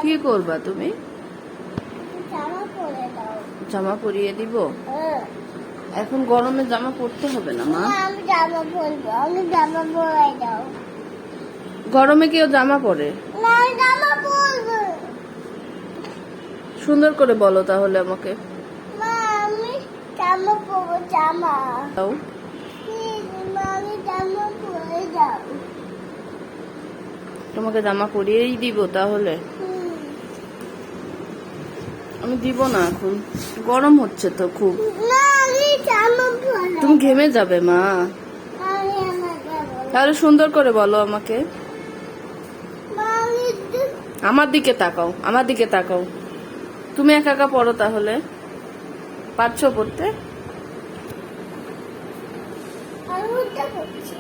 কি করবা তুমি? জামা পরে দাও। জামা পরিয়ে দিব? হ্যাঁ। এখন গরমে জামা পরতে হবে না মা। আমি জামা পরবো, আমি জামা পরে দাও। গরমে কেউ জামা পরে? না, আমি জামা পরবো। সুন্দর করে বলো তাহলে আমাকে। মা, আমি জামা পরবো, জামা। দাও। প্লিজ মা, আমি জামা পরে দাও। তোমাকে জামা পরিয়েই দিব তাহলে? আমি দিব না এখন, গরম হচ্ছে তো খুব। না, আমি জামা পরে। তুমি ঘেমে যাবে মা। আমি আমার যাবো। তাহলে সুন্দর করে বলো আমাকে। মা, আমি আমার দিকে তাকাও, আমার দিকে তাকাও। তুমি একা একা পড়ো তাহলে, পারছো পড়তে? উল্টা করছি।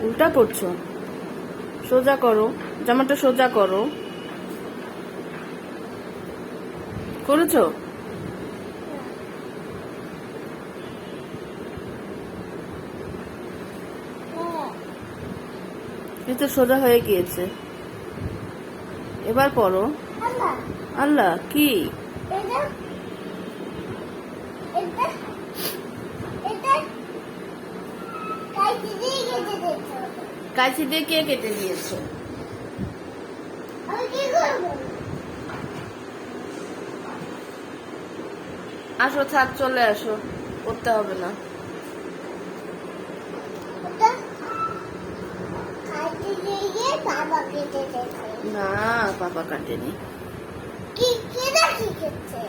উল্টা করছো? সোজা করো, জামাটা সোজা করো। করেছো? হ্যাঁ। এই তো সোজা হয়ে গিয়েছে, এবার পড়ো। আল্লাহ, আল্লাহ কি? এটা এটা এটা কাইতে দিয়ে কেটে দিচ্ছ। কাঁচি দিয়ে কে কেটে দিয়েছো? আমি কি করবো? আসো, থাক, চলে আসো, পড়তে হবে না। ওটা কাইতে দিয়ে বাবা কেটে দিচ্ছে। না, পাপা কাটেনি। কি কেটে কি করছে?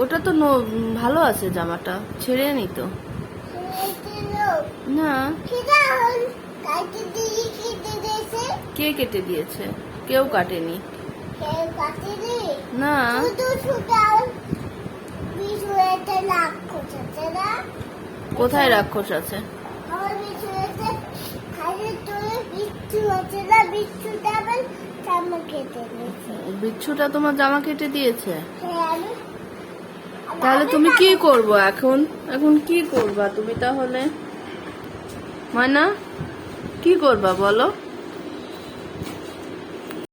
ওটা তো ভালো আছে, জামাটা ছেড়ে নি তো। না, কাইতে দিয়ে কেটে দিয়েছে। কে কেটে দিয়েছে? কেউ কাটেনি। কেউ কাটেনি। না, শুধু শুধু বিছুয়েতে লাগ করছে না। কোথায় রাক্ষস আছে? আমার বিছুয়েতে খাইতে তুলে বিচ্ছু হচ্ছে না, বিচ্ছুটা আবার জামা কেটে দিয়েছে। বিচ্ছুটা তোমার জামা কেটে দিয়েছে? হ্যাঁ, আমি তাহলে তুমি কি করবো এখন? এখন কি করবা তুমি তাহলে? ময়না, কি করবা বলো?